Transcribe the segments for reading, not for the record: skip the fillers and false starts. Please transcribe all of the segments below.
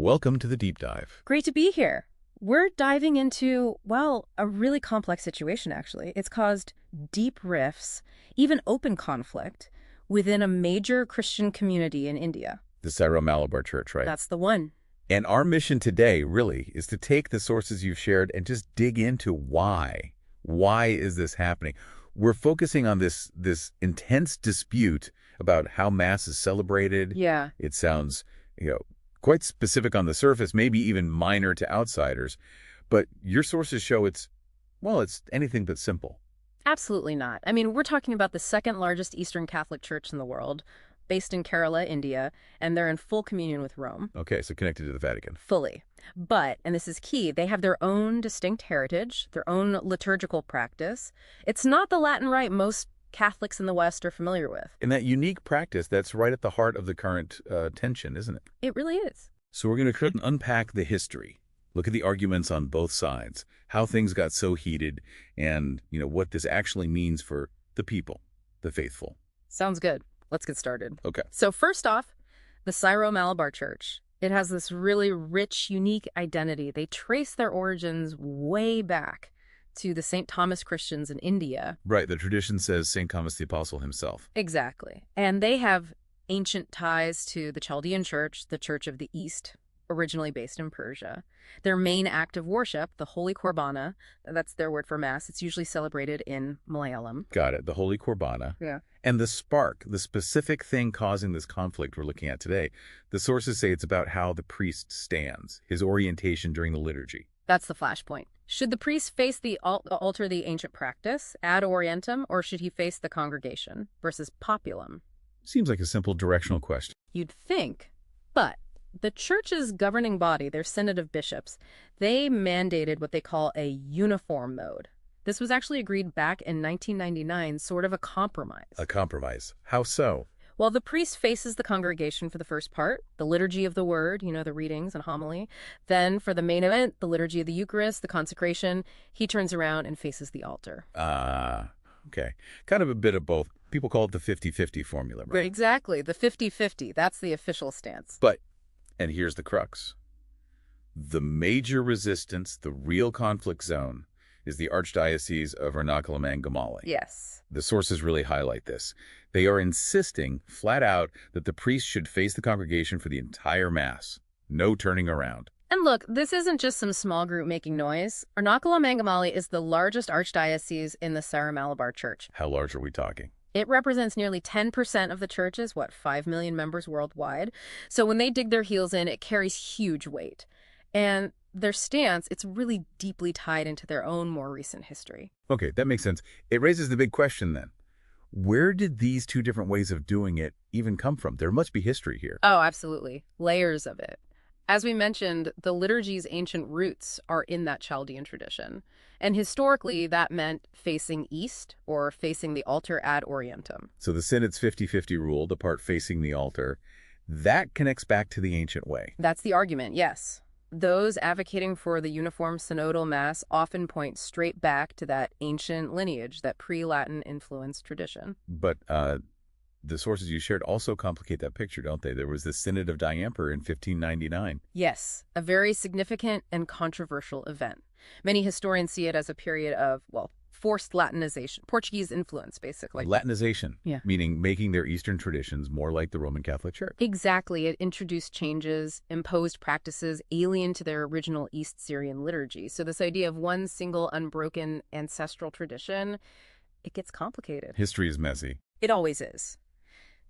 Welcome to the deep dive. Great to be here. We're diving into, well, a really complex situation, actually. It's caused deep rifts, even open conflict, within a major Christian community in India. The Syro Malabar Church, right? That's the one. And our mission today, really, is to take the sources you've shared and just dig into why. Why is this happening? We're focusing on this intense dispute about how Mass is celebrated. Yeah. It sounds, quite specific on the surface, maybe even minor to outsiders. But your sources show it's anything but simple. Absolutely not. I mean, we're talking about the second largest Eastern Catholic Church in the world, based in Kerala, India, and they're in full communion with Rome. Okay, so connected to the Vatican. Fully. But, and this is key, they have their own distinct heritage, their own liturgical practice. It's not the Latin Rite most Catholics in the West are familiar with. And that unique practice, that's right at the heart of the current tension, isn't it? It really is. So we're going to unpack the history, look at the arguments on both sides, how things got so heated, and what this actually means for the people, the faithful. Sounds good. Let's get started. Okay. So first off, the Syro Malabar Church. It has this really rich, unique identity. They trace their origins way back to the St. Thomas Christians in India. Right. The tradition says St. Thomas the Apostle himself. Exactly. And they have ancient ties to the Chaldean Church, the Church of the East, originally based in Persia. Their main act of worship, the Holy Qurbana, that's their word for Mass. It's usually celebrated in Malayalam. Got it. The Holy Qurbana. Yeah. And the spark, the specific thing causing this conflict we're looking at today, the sources say it's about how the priest stands, his orientation during the liturgy. That's the flashpoint. Should the priest face the altar, the ancient practice, ad orientem, or should he face the congregation versus populum? Seems like a simple directional question. You'd think, but the church's governing body, their synod of bishops, they mandated what they call a uniform mode. This was actually agreed back in 1999, sort of a compromise. A compromise. How so? Well, the priest faces the congregation for the first part, the liturgy of the word, the readings and homily. Then for the main event, the liturgy of the Eucharist, the consecration, he turns around and faces the altar. Okay. Kind of a bit of both. People call it the 50-50 formula, right? Exactly. The 50-50. That's the official stance. But, and here's the crux. The major resistance, the real conflict zone, is the Archdiocese of Ernakulam and Gamali. Yes. The sources really highlight this. They are insisting, flat out, that the priest should face the congregation for the entire Mass. No turning around. And look, this isn't just some small group making noise. Ernakulam and Gamali is the largest archdiocese in the Syro Malabar Church. How large are we talking? It represents nearly 10% of the church's, 5 million members worldwide. So when they dig their heels in, it carries huge weight. And their stance, it's really deeply tied into their own more recent history. Okay, that makes sense. It raises the big question then. Where did these two different ways of doing it even come from? There must be history here. Oh, absolutely. Layers of it. As we mentioned, the liturgy's ancient roots are in that Chaldean tradition. And historically, that meant facing east or facing the altar ad orientem. So the Synod's 50-50 rule, the part facing the altar, that connects back to the ancient way. That's the argument, yes. Those advocating for the uniform synodal Mass often point straight back to that ancient lineage, that pre-Latin influenced tradition. But the sources you shared also complicate that picture, don't they? There was the Synod of Diamper in 1599. Yes, a very significant and controversial event. Many historians see it as a period of, forced Latinization, Portuguese influence, basically. Latinization, yeah, meaning making their Eastern traditions more like the Roman Catholic Church. Exactly. It introduced changes, imposed practices alien to their original East Syrian liturgy. So this idea of one single unbroken ancestral tradition, it gets complicated. History is messy. It always is.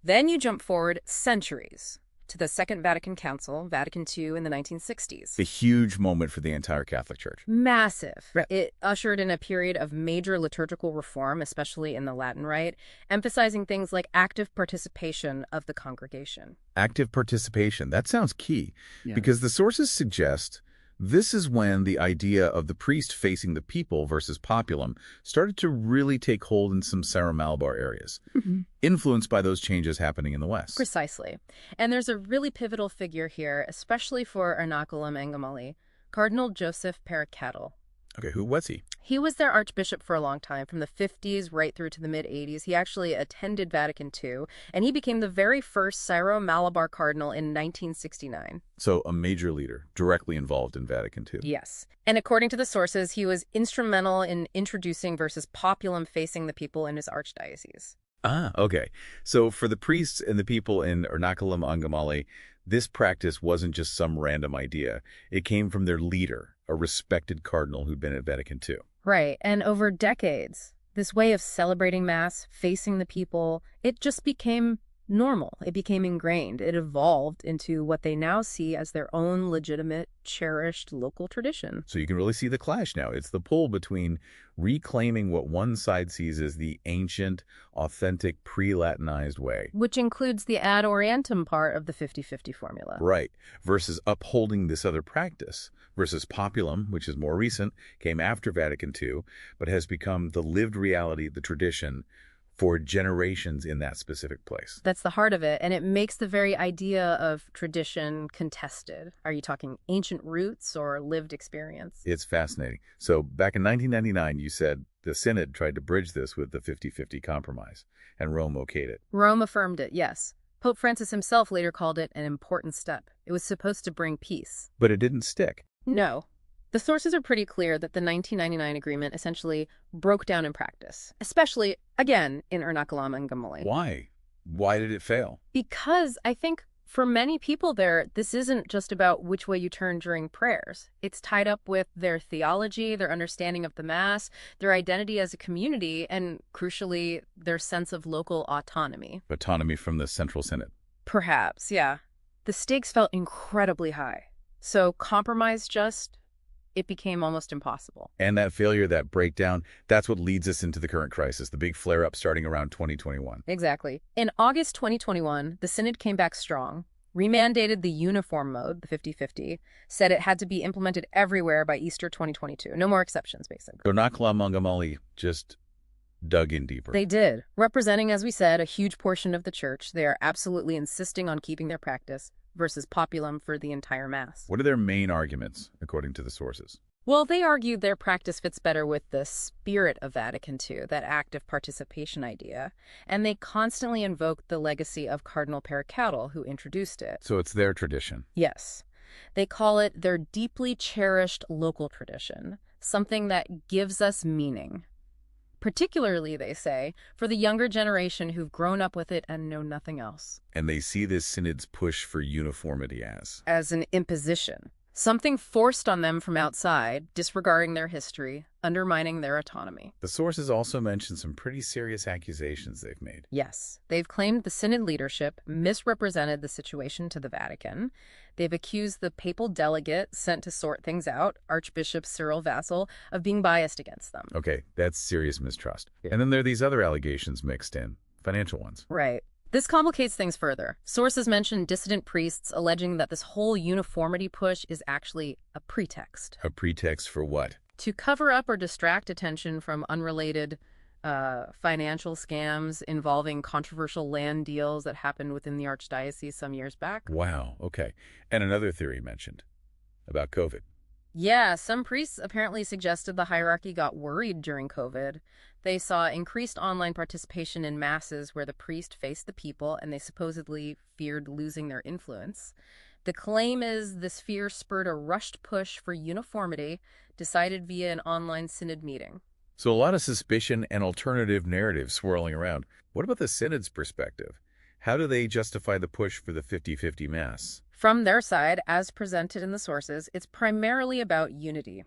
Then you jump forward centuries to the Second Vatican Council, Vatican II, in the 1960s. A huge moment for the entire Catholic Church. Massive. Right. It ushered in a period of major liturgical reform, especially in the Latin Rite, emphasizing things like active participation of the congregation. Active participation. That sounds key, Yeah. because the sources suggest this is when the idea of the priest facing the people versus populum started to really take hold in some Syro Malabar areas, influenced by those changes happening in the West. Precisely. And there's a really pivotal figure here, especially for Ernakulam and Gamali, Cardinal Joseph Pericattle. Okay, who was he? He was their archbishop for a long time, from the 50s right through to the mid-80s. He actually attended Vatican II, and he became the very first Syro Malabar cardinal in 1969. So a major leader directly involved in Vatican II. Yes. And according to the sources, he was instrumental in introducing versus populum facing the people in his archdiocese. Ah, okay. So for the priests and the people in Ernakulam Angamali, this practice wasn't just some random idea. It came from their leader, a respected cardinal who'd been at Vatican II. Right. And over decades, this way of celebrating Mass, facing the people, it just became normal. It became ingrained. It evolved into what they now see as their own legitimate, cherished local tradition. So you can really see the clash now. It's the pull between reclaiming what one side sees as the ancient, authentic, pre-Latinized way. Which includes the ad orientem part of the 50-50 formula. Right. Versus upholding this other practice. Versus populum, which is more recent, came after Vatican II, but has become the lived reality, the tradition, for generations in that specific place. That's the heart of it, and it makes the very idea of tradition contested. Are you talking ancient roots or lived experience? It's fascinating. So back in 1999, you said the Synod tried to bridge this with the 50-50 compromise, and Rome okayed it. Rome affirmed it, yes. Pope Francis himself later called it an important step. It was supposed to bring peace. But it didn't stick. No. The sources are pretty clear that the 1999 agreement essentially broke down in practice, especially, again, in Ernakulam and Gamali. Why? Why did it fail? Because I think for many people there, this isn't just about which way you turn during prayers. It's tied up with their theology, their understanding of the Mass, their identity as a community, and crucially, their sense of local autonomy. Autonomy from the Central Synod. Perhaps, yeah. The stakes felt incredibly high. So compromise it became almost impossible. And that failure, that breakdown, that's what leads us into the current crisis, the big flare-up starting around 2021. Exactly. In August 2021, the Synod came back strong, remandated the uniform mode, the 50-50, said it had to be implemented everywhere by Easter 2022. No more exceptions, basically. Ernakulam Angamali just dug in deeper. They did. Representing, as we said, a huge portion of the church, they are absolutely insisting on keeping their practice versus populum for the entire Mass. What are their main arguments, according to the sources? Well, they argued their practice fits better with the spirit of Vatican II, that active participation idea, and they constantly invoked the legacy of Cardinal Pericaudal, who introduced it. So it's their tradition. Yes. They call it their deeply cherished local tradition, something that gives us meaning. Particularly, they say, for the younger generation who've grown up with it and know nothing else. And they see this synod's push for uniformity as an imposition. Something forced on them from outside, disregarding their history, undermining their autonomy. The sources also mention some pretty serious accusations they've made. Yes. They've claimed the Synod leadership misrepresented the situation to the Vatican. They've accused the papal delegate sent to sort things out, Archbishop Cyril Vassal, of being biased against them. Okay, that's serious mistrust. And then there are these other allegations mixed in, financial ones. Right. This complicates things further. Sources mention dissident priests alleging that this whole uniformity push is actually a pretext. A pretext for what? To cover up or distract attention from unrelated financial scams involving controversial land deals that happened within the archdiocese some years back. Wow, okay. And another theory mentioned about COVID. Yeah, some priests apparently suggested the hierarchy got worried during COVID. They saw increased online participation in masses where the priest faced the people, and they supposedly feared losing their influence. The claim is this fear spurred a rushed push for uniformity, decided via an online synod meeting. So a lot of suspicion and alternative narratives swirling around. What about the synod's perspective? How do they justify the push for the 50-50 Mass? From their side, as presented in the sources, it's primarily about unity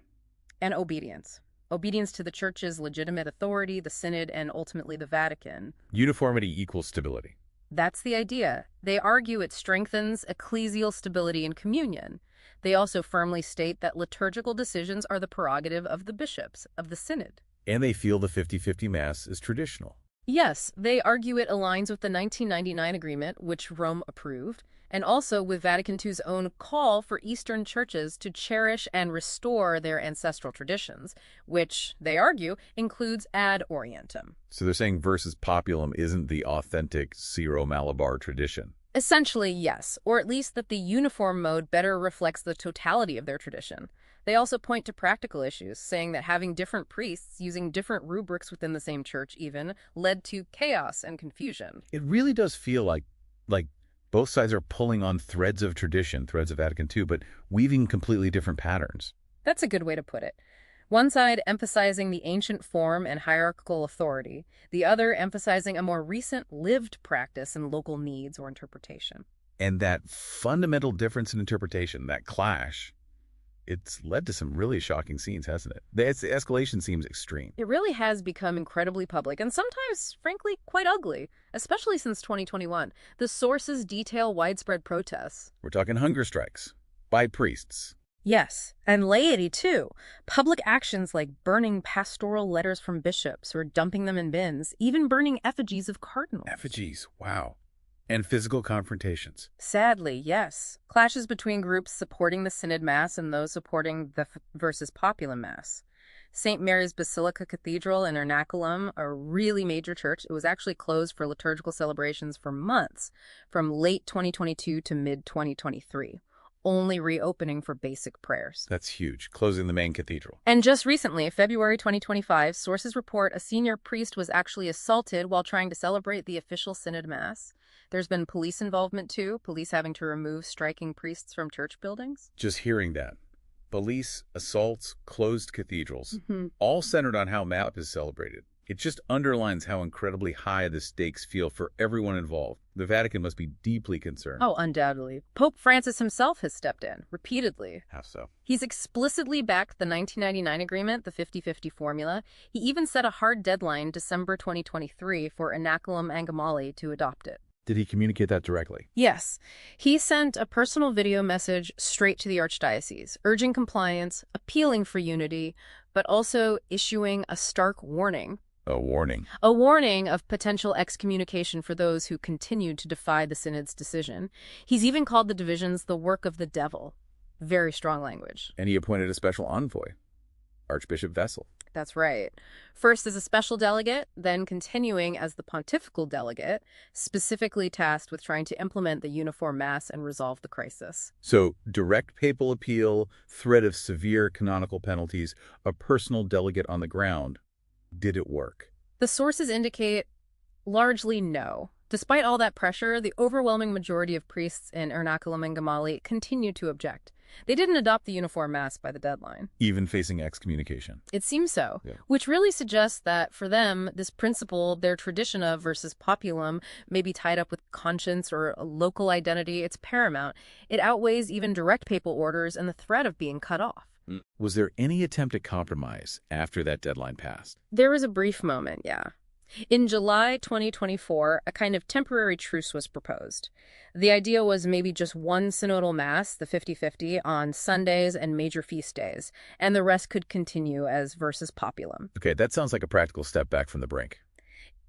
and obedience. Obedience to the Church's legitimate authority, the Synod, and ultimately the Vatican. Uniformity equals stability. That's the idea. They argue it strengthens ecclesial stability and communion. They also firmly state that liturgical decisions are the prerogative of the bishops, of the Synod. And they feel the 50-50 Mass is traditional. Yes, they argue it aligns with the 1999 agreement, which Rome approved, and also with Vatican II's own call for Eastern churches to cherish and restore their ancestral traditions, which, they argue, includes ad orientem. So they're saying versus populum isn't the authentic Syro Malabar tradition. Essentially, yes, or at least that the uniform mode better reflects the totality of their tradition. They also point to practical issues, saying that having different priests using different rubrics within the same church even led to chaos and confusion. It really does feel like both sides are pulling on threads of tradition, threads of Vatican II, but weaving completely different patterns. That's a good way to put it. One side emphasizing the ancient form and hierarchical authority, the other emphasizing a more recent lived practice and local needs or interpretation. And that fundamental difference in interpretation, that clash, it's led to some really shocking scenes, hasn't it? The escalation seems extreme. It really has become incredibly public and sometimes, frankly, quite ugly, especially since 2021. The sources detail widespread protests. We're talking hunger strikes by priests. Yes, and laity too. Public actions like burning pastoral letters from bishops or dumping them in bins, even burning effigies of cardinals. Effigies, wow. And physical confrontations. Sadly, yes. Clashes between groups supporting the Synod Mass and those supporting the versus Populum Mass. St. Mary's Basilica Cathedral in Ernakulam, a really major church, it was actually closed for liturgical celebrations for months, from late 2022 to mid-2023. Only reopening for basic prayers. That's huge, closing the main cathedral. And just recently, February 2025, sources report a senior priest was actually assaulted while trying to celebrate the official Synod Mass. There's been police involvement too, police having to remove striking priests from church buildings. Just hearing that. Police, assaults, closed cathedrals, all centered on how MAP is celebrated. It just underlines how incredibly high the stakes feel for everyone involved. The Vatican must be deeply concerned. Oh, undoubtedly. Pope Francis himself has stepped in, repeatedly. How so? He's explicitly backed the 1999 agreement, the 50-50 formula. He even set a hard deadline, December 2023, for Ernakulam Angamali to adopt it. Did he communicate that directly? Yes. He sent a personal video message straight to the Archdiocese, urging compliance, appealing for unity, but also issuing a stark warning. A warning. A warning of potential excommunication for those who continue to defy the Synod's decision. He's even called the divisions the work of the devil. Very strong language. And he appointed a special envoy, Archbishop Vessel. That's right. First as a special delegate, then continuing as the pontifical delegate, specifically tasked with trying to implement the uniform mass and resolve the crisis. So, direct papal appeal, threat of severe canonical penalties, a personal delegate on the ground. Did it work? The sources indicate largely no. Despite all that pressure, the overwhelming majority of priests in Ernakulam and Gamali continued to object. They didn't adopt the uniform mass by the deadline. Even facing excommunication. It seems so, Yeah. which really suggests that for them, this principle, their tradition of versus populum, may be tied up with conscience or a local identity. It's paramount. It outweighs even direct papal orders and the threat of being cut off. Was there any attempt at compromise after that deadline passed? There was a brief moment, yeah. In July 2024, a kind of temporary truce was proposed. The idea was maybe just one synodal mass, the 50-50, on Sundays and major feast days, and the rest could continue as versus populum. Okay, that sounds like a practical step back from the brink.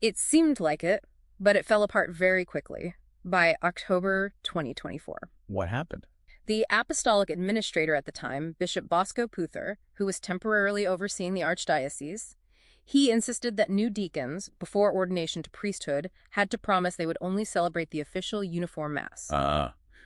It seemed like it, but it fell apart very quickly by October 2024. What happened? The apostolic administrator at the time, Bishop Bosco Puther, who was temporarily overseeing the archdiocese, he insisted that new deacons, before ordination to priesthood, had to promise they would only celebrate the official uniform mass.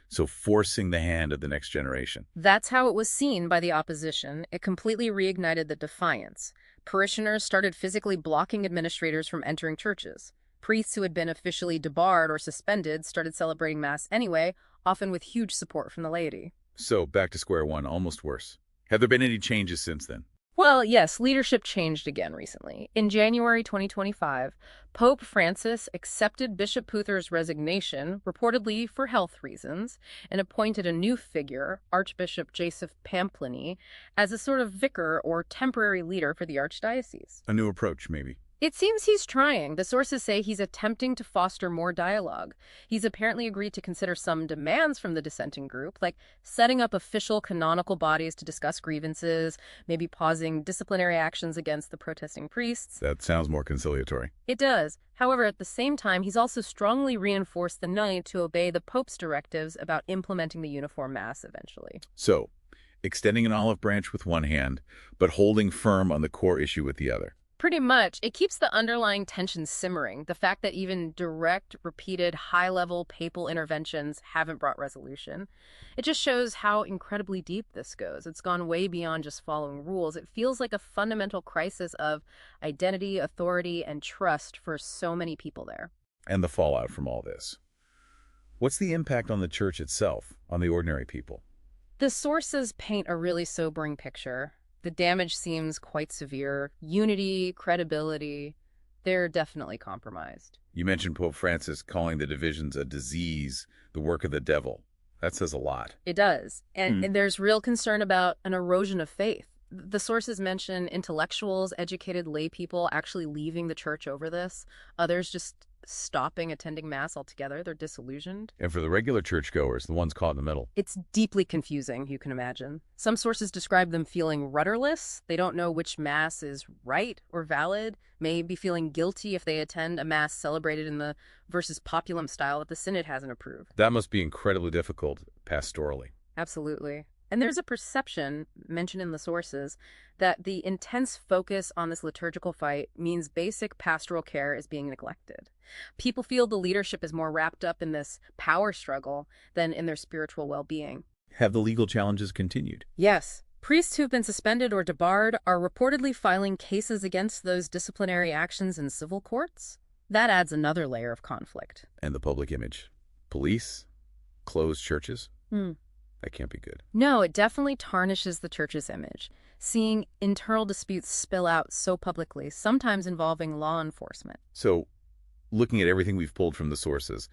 So forcing the hand of the next generation. That's how it was seen by the opposition. It completely reignited the defiance. Parishioners started physically blocking administrators from entering churches. Priests who had been officially debarred or suspended started celebrating Mass anyway, often with huge support from the laity. So back to square one, almost worse. Have there been any changes since then? Well, yes, leadership changed again recently. In January 2025, Pope Francis accepted Bishop Puther's resignation, reportedly for health reasons, and appointed a new figure, Archbishop Joseph Pamplini, as a sort of vicar or temporary leader for the archdiocese. A new approach, maybe. It seems he's trying. The sources say he's attempting to foster more dialogue. He's apparently agreed to consider some demands from the dissenting group, like setting up official canonical bodies to discuss grievances, maybe pausing disciplinary actions against the protesting priests. That sounds more conciliatory. It does. However, at the same time, he's also strongly reinforced the need to obey the Pope's directives about implementing the uniform mass eventually. So, extending an olive branch with one hand, but holding firm on the core issue with the other. Pretty much. It keeps the underlying tension simmering. The fact that even direct, repeated, high-level papal interventions haven't brought resolution. It just shows how incredibly deep this goes. It's gone way beyond just following rules. It feels like a fundamental crisis of identity, authority, and trust for so many people there. And the fallout from all this. What's the impact on the church itself, on the ordinary people? The sources paint a really sobering picture. The damage seems quite severe. Unity, credibility, they're definitely compromised. You mentioned Pope Francis calling the divisions a disease, the work of the devil. That says a lot. It does. And there's real concern about an erosion of faith. The sources mention intellectuals, educated lay people actually leaving the church over this. Others just stopping attending Mass altogether. They're disillusioned. And for the regular churchgoers, the ones caught in the middle. It's deeply confusing, you can imagine. Some sources describe them feeling rudderless. They don't know which Mass is right or valid, maybe feeling guilty if they attend a Mass celebrated in the versus populum style that the Synod hasn't approved. That must be incredibly difficult pastorally. Absolutely. And there's a perception, mentioned in the sources, that the intense focus on this liturgical fight means basic pastoral care is being neglected. People feel the leadership is more wrapped up in this power struggle than in their spiritual well-being. Have the legal challenges continued? Yes. Priests who've been suspended or debarred are reportedly filing cases against those disciplinary actions in civil courts. That adds another layer of conflict. And the public image? Police? Closed churches? That can't be good. No, it definitely tarnishes the church's image. Seeing internal disputes spill out so publicly, sometimes involving law enforcement. So, looking at everything we've pulled from the sources,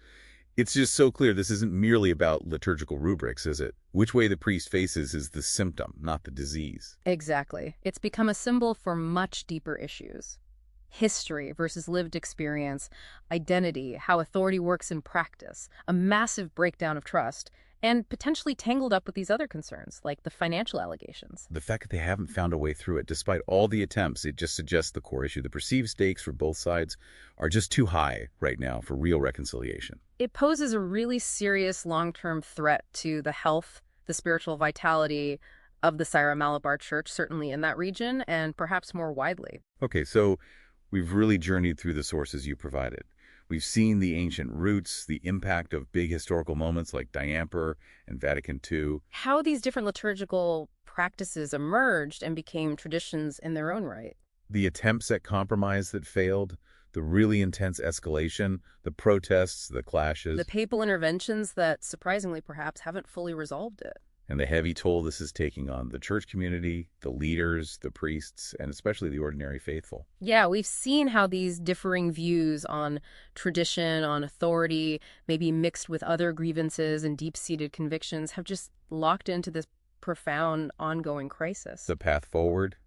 it's just so clear this isn't merely about liturgical rubrics, is it? Which way the priest faces is the symptom, not the disease. Exactly. It's become a symbol for much deeper issues. History versus lived experience, identity, how authority works in practice, a massive breakdown of trust, and potentially tangled up with these other concerns, like the financial allegations. The fact that they haven't found a way through it, despite all the attempts, it just suggests the core issue. The perceived stakes for both sides are just too high right now for real reconciliation. It poses a really serious long-term threat to the health, the spiritual vitality of the Syro Malabar Church, certainly in that region, and perhaps more widely. Okay, so we've really journeyed through the sources you provided. We've seen the ancient roots, the impact of big historical moments like Diamper and Vatican II. How these different liturgical practices emerged and became traditions in their own right. The attempts at compromise that failed, the really intense escalation, the protests, the clashes. The papal interventions that, surprisingly perhaps, haven't fully resolved it. And the heavy toll this is taking on the church community, the leaders, the priests, and especially the ordinary faithful. Yeah, we've seen how these differing views on tradition, on authority, maybe mixed with other grievances and deep-seated convictions, have just locked into this profound, ongoing crisis. The path forward,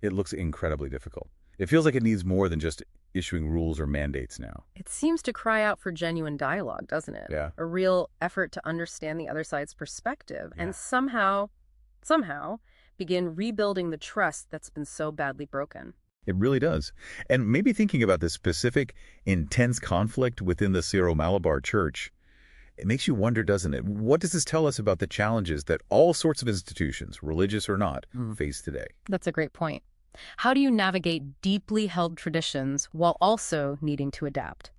it looks incredibly difficult. It feels like it needs more than just issuing rules or mandates now. It seems to cry out for genuine dialogue, doesn't it? Yeah. A real effort to understand the other side's perspective and somehow begin rebuilding the trust that's been so badly broken. It really does. And maybe thinking about this specific, intense conflict within the Syro Malabar Church, it makes you wonder, doesn't it? What does this tell us about the challenges that all sorts of institutions, religious or not, face today? That's a great point. How do you navigate deeply held traditions while also needing to adapt?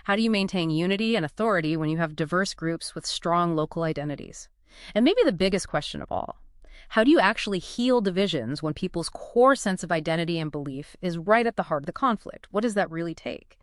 How do you maintain unity and authority when you have diverse groups with strong local identities? And maybe the biggest question of all, how do you actually heal divisions when people's core sense of identity and belief is right at the heart of the conflict? What does that really take?